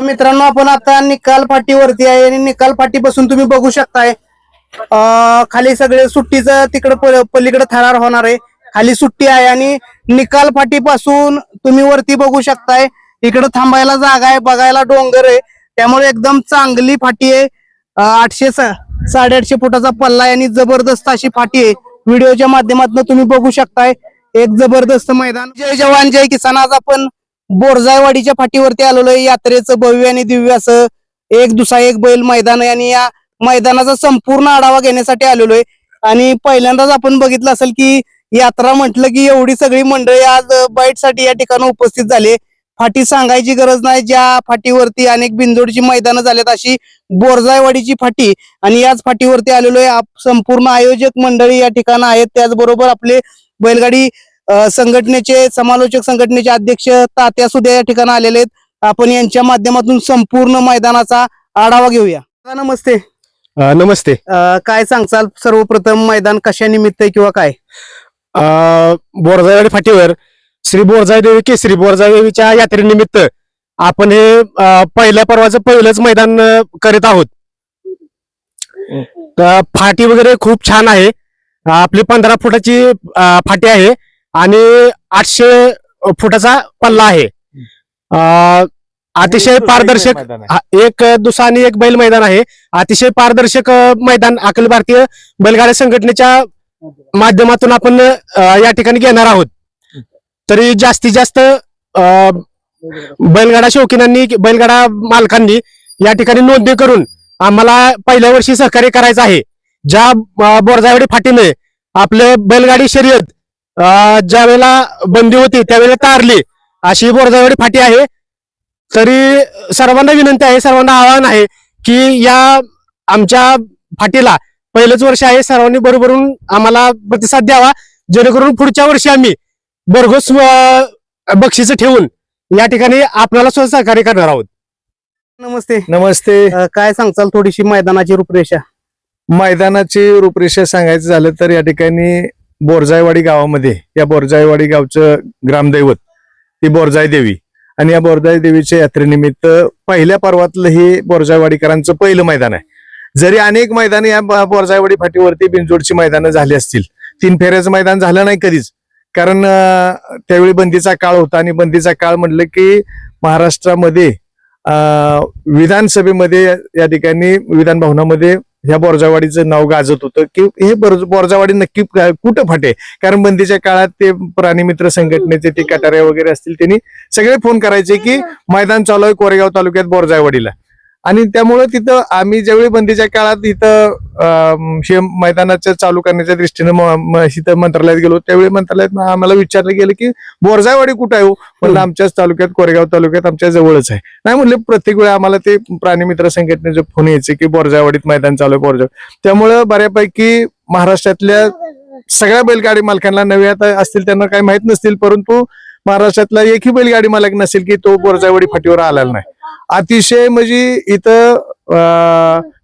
मित्रांनो, आपण आता निकाल फाटीवरती आहे आणि निकाल फाटीपासून तुम्ही बघू शकताय खाली सगळे सुट्टीचं तिकडे पलीकडे थरार होणार आहे. खाली सुट्टी आहे आणि निकाल फाटीपासून तुम्ही वरती बघू शकताय इकडे थांबायला जागा आहे, बघायला डोंगर आहे, त्यामुळे एकदम चांगली फाटी आहे. 800-850 फुटाचा पल्ला आहे आणि जबरदस्त अशी फाटी आहे. व्हिडिओच्या माध्यमातून तुम्ही बघू शकताय एक जबरदस्त मैदान. जय जवान जय किसान. आज आपण बोरजायवाडीच्या फाटीवरती आलेलो आहे. यात्रेचं भव्य आणि दिव्य असं एक दुसरा एक बैल मैदान आहे आणि या मैदानाचा संपूर्ण आढावा घेण्यासाठी आलेलो आहे. आणि पहिल्यांदाच आपण बघितलं असेल की यात्रा म्हटलं की एवढी सगळी मंडळी आज बाईटसाठी या ठिकाणी उपस्थित झाली. फाटी सांगायची गरज नाही, ज्या फाटीवरती अनेक बिनजोडची मैदानं झालेत अशी बोरजायवाडीची फाटी आणि याच फाटीवरती आलेलो आहे. संपूर्ण आयोजक मंडळी या ठिकाणी आहेत, त्याचबरोबर आपले बैलगाडी संघटनेचे समालोचक संघटनेचे अध्यक्ष तात्या सुद्धा या ठिकाणी आलेले आहेत. आपण यांच्या माध्यमातून संपूर्ण मैदानाचा आढावा घेऊया. नमस्ते. नमस्ते. काय सांगचाल सर्वप्रथम मैदान कशा निमित्त किंवा काय? बोरजायवाडी फाटीवर श्री बोरजाईदेवी केसरी बोरजाईदेवीच्या यात्रेनिमित्त आपण हे पहिल्या पर्वाचं पहिलंच मैदान करीत आहोत. फाटी वगैरे खूप छान आहे. आपली 15 फुटाची फाटी आहे आणि 800 फुटाचा पल्ला आहे. अतिशय पारदर्शक एक दुसरा आणि एक बैल मैदान आहे. अतिशय पारदर्शक मैदान अखिल भारतीय बैलगाड्या संघटनेच्या माध्यमातून आपण या ठिकाणी घेणार आहोत. तरी जास्तीत जास्त बैलगाडा शौकीनांनी बैलगाडा मालकांनी या ठिकाणी नोंदणी करून आम्हाला पहिल्या वर्षी सहकार्य करायचं आहे. ज्या बोरजायवाडी फाटीने आपले बैलगाडी शर्यत ज्या वेळेला बंदी होती त्यावेळेला तारली अशी बोरजायवाडी फाटी आहे. तरी सर्वांना विनंती आहे, सर्वांना आवाहन आहे की या आमच्या फाटीला पहिलंच वर्ष आहे, सर्वांनी बरोबरून आम्हाला प्रतिसाद द्यावा, जेणेकरून पुढच्या वर्षी आम्ही भरघोस बक्षीस ठेवून या ठिकाणी आपल्याला सुद्धा सहकार्य करणार आहोत. नमस्ते. नमस्ते. काय सांगचाल थोडीशी मैदानाची रूपरेषा? मैदानाची रूपरेषा सांगायचं झालं तर या ठिकाणी बोरजायवाडी गावामध्ये या बोरजायवाडी गावचं ग्रामदैवत ही बोरजाई देवी आणि या बोरजाई देवीच्या यात्रेनिमित्त पहिल्या पर्वातलं हे बोरजायवाडीकरांचं पहिलं मैदान आहे. जरी अनेक मैदान या बोरजायवाडी फाटीवरती बिनजोडची मैदानं झाली असतील, 3 फेऱ्याचं मैदान झालं नाही कधीच, कारण त्यावेळी बंदीचा काळ होता आणि बंदीचा काळ म्हटलं की महाराष्ट्रामध्ये विधानसभेमध्ये या ठिकाणी विधान भवनामध्ये ह्या बोरजावाडीचं नाव गाजत होतं की हे बोरजावाडी नक्की कुठं फाटे, कारण बंदीच्या काळात ते प्राणीमित्र संघटनेचे ते कटारे वगैरे असतील त्यांनी सगळे फोन करायचे की मैदान चालू आहे कोरेगाव तालुक्यात बोरजावाडीला. आणि त्यामुळे तिथं आम्ही ज्यावेळी बंदीच्या काळात इथं मैदानाचं चालू करण्याच्या दृष्टीनं इथं मंत्रालयात गेलो, त्यावेळी मंत्रालयात आम्हाला विचारलं गेलं की बोरजायवाडी कुठं आहे हो? म्हणलं आमच्याच तालुक्यात कोरेगाव तालुक्यात आमच्या जवळच आहे. नाही म्हणले प्रत्येक वेळा आम्हाला ते प्राणीमित्र संघटनेचे फोन यायचे की बोरजायवाडीत मैदान चालू आहे बोरजाव. त्यामुळं बऱ्यापैकी महाराष्ट्रातल्या सगळ्या बैलगाडी मालकांना नवे आता असतील त्यांना काही माहित नसतील, परंतु महाराष्ट्रातला एकही बैलगाडी मालक नसेल की तो बोरजायवाडी फाटीवर आलेला नाही. अतिशय म्हणजे इथं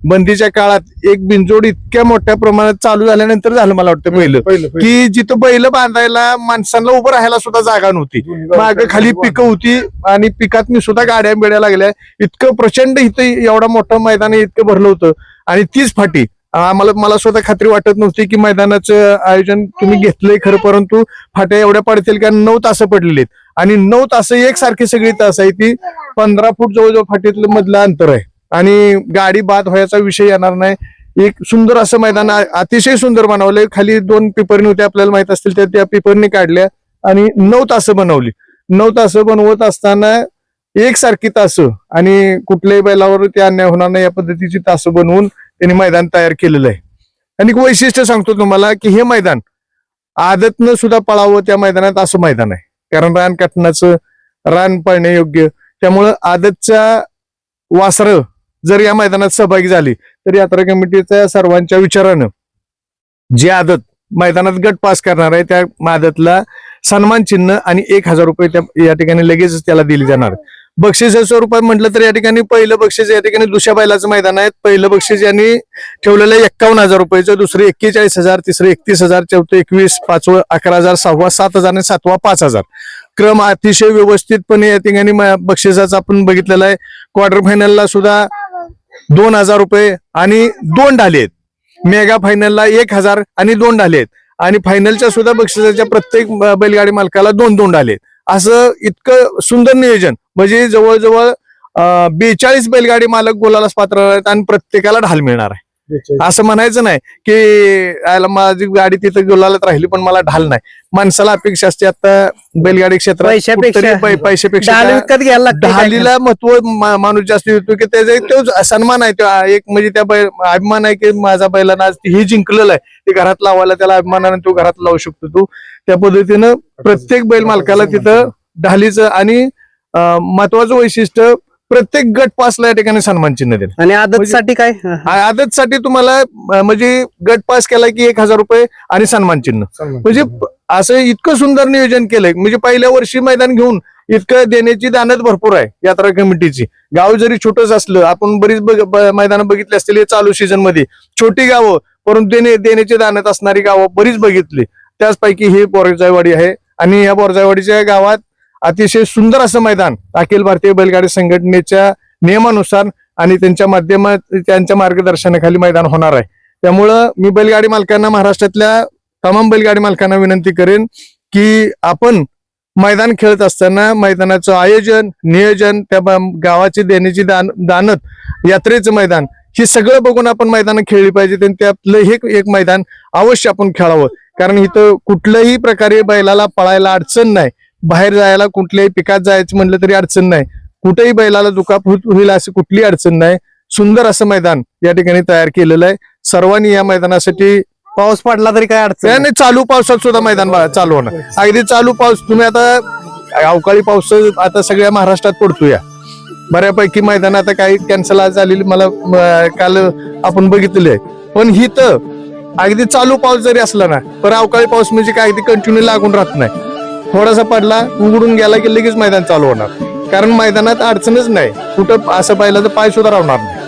बंदीच्या काळात एक बिनजोड इतक्या मोठ्या प्रमाणात चालू झाल्यानंतर झालं मला वाटतं पहिलं की जिथं बैल बांधायला माणसांना उभं राहायला सुद्धा जागा नव्हती, मागे खाली पिकं होती आणि पिकात मी सुद्धा गाड्या बिड्या लागल्या. इतकं प्रचंड इथं एवढा मोठं मैदान इतकं भरलं होतं आणि तीच फाटी. मला स्वतः खात्री वाटत नव्हती की मैदानाचं आयोजन तुम्ही घेतलंय खरं, परंतु फाट्या एवढ्या पडतील का 9 तास पडलेले आहेत आणि 9 तास एकसारखी सगळी तास आहे. ती 15 फूट जवळजवळ फाटीतलं मधलं अंतर आहे आणि गाडी बाद व्हायचा विषय येणार नाही. एक सुंदर असं मैदान अतिशय सुंदर बनवलंय. खाली 2 पिपरणी होत्या आपल्याला माहित असतील त्या पिपरणी काढल्या आणि 9 तास बनवली. 9 तास बनवत असताना एकसारखी तास आणि कुठल्याही बैलावर ते अन्याय होणार नाही या पद्धतीची तास बनवून त्यांनी मैदान तयार केलेलं आहे. आणि वैशिष्ट्य सांगतो तुम्हाला की हे मैदान आदतनं सुद्धा पळावं त्या मैदानात असं मैदान आहे, कारण रान काटण्याचं रान पळणे योग्य. त्यामुळं आदतच्या वासर जर या मैदानात सहभागी झाली तर यात्रा कमिटीच्या सर्वांच्या विचारानं जे आदत मैदानात गट पास करणार आहे त्या आदतला सन्मान चिन्ह आणि 1000 रुपये त्या या ठिकाणी लगेच त्याला दिली जाणार. बक्षिसा स्वरूपात म्हटलं तर या ठिकाणी पहिलं बक्षीस या ठिकाणी दुसऱ्या बैलाचं मैदान आहे. पहिलं बक्षीस यांनी ठेवलेलं 51,000 रुपयाचं, दुसरं 41,000, तिसरं 31,000, चौथं 21,000, पाचवं 11,000, सहावा 7,000 आणि सातवा 5,000 क्रम अतिशय व्यवस्थितपणे या ठिकाणी बक्षिसाचा आपण बघितलेला आहे. क्वार्टर फायनलला सुद्धा 2,000 रुपये आणि 2 ढाले आहेत. मेगा फायनलला 1,000 आणि 2 ढाले आहेत. आणि फायनलच्या सुद्धा बक्षिसाच्या प्रत्येक बैलगाडी मालकाला 2-2 ढाले आहेत. असं इतकं सुंदर नियोजन, म्हणजे जवळजवळ 42 बैलगाडी मालक गुलालास पात्र आहेत आणि प्रत्येकाला ढाल मिळणार आहे. असं म्हणायचं नाही की याला माझी गाडी तिथं गुलालात राहिली पण मला ढाल नाही. माणसाला अपेक्षा असते आता बैलगाडी क्षेत्रात पैशापेक्षा ढाल विकत घ्यायला लागते. ढालीला महत्व माणूस जास्त देतो की त्याचा तो सन्मान आहे. एक म्हणजे त्या अभिमान आहे की माझा बैलांना आज हे जिंकलेलं आहे, ते घरात लावायला त्याला अभिमानाने तो घरात लावू शकतो. तो त्या पद्धतीनं प्रत्येक बैल मालकाला तिथं ढालीचं आणि महत्वाचं वैशिष्ट्य प्रत्येक गट पासला या ठिकाणी सन्मान चिन्ह देणं. आणि आदतसाठी काय? आदतसाठी तुम्हाला म्हणजे गट पास केला की 1,000 रुपये आणि सन्मान चिन्ह. म्हणजे असं इतकं सुंदर नियोजन केलंय. म्हणजे पहिल्या वर्षी मैदान घेऊन इतकं देण्याची दानत भरपूर आहे यात्रा कमिटीची. गाव जरी छोटच असलं, आपण बरीच मैदानं बघितली असतील चालू सीझन मध्ये, छोटी गावं परंतु देण्याची दानत असणारी गावं बरीच बघितली. त्याचपैकी हे बोरजाईवाडी आहे. आणि या बोरजाईवाडीच्या गावात अतिशय सुंदर असं मैदान अखिल भारतीय बैलगाडी संघटनेच्या नियमानुसार आणि त्यांच्या मार्गदर्शनाखाली मैदान होणार आहे. त्यामुळं मी बैलगाडी मालकांना, महाराष्ट्रातल्या तमाम बैलगाडी मालकांना विनंती करेन की आपण मैदान खेळत असताना मैदानाचं आयोजन, नियोजन, त्या गावाची देण्याची दानत, यात्रेचं मैदान, हे सगळं बघून आपण मैदानं खेळली पाहिजे. आणि त्यातलं हे एक मैदान अवश्य आपण खेळावं. कारण इथं कुठल्याही प्रकारे बैलाला पळायला अडचण नाही. बाहेर जायला कुठल्याही पिकात जायचं म्हणलं तरी अडचण नाही. कुठेही बैलाला दुखापत होईल अशी कुठली अडचण नाही. सुंदर असं मैदान या ठिकाणी तयार केलेलं आहे. सर्वांनी या मैदानासाठी, पाऊस पडला तरी काय अडचण नाही, चालू पावसात सुद्धा मैदान चालू होणार. अगदी चालू पाऊस, तुम्ही आता अवकाळी पाऊस आता सगळ्या महाराष्ट्रात पडतोय. बऱ्यापैकी मैदान आता काही कॅन्सल झालेली मला काल आपण बघितलेली आहे. पण ही तर अगदी चालू पाऊस जरी असला ना, तर अवकाळी पाऊस म्हणजे काय अगदी कंटिन्यू लागून राहत नाही. थोडासा पडला, उघडून गेला की लगेच मैदान चालू होणार. कारण मैदानात अडचणच नाही, कुठं असं बैलाचा पाय सुद्धा राहणार नाही.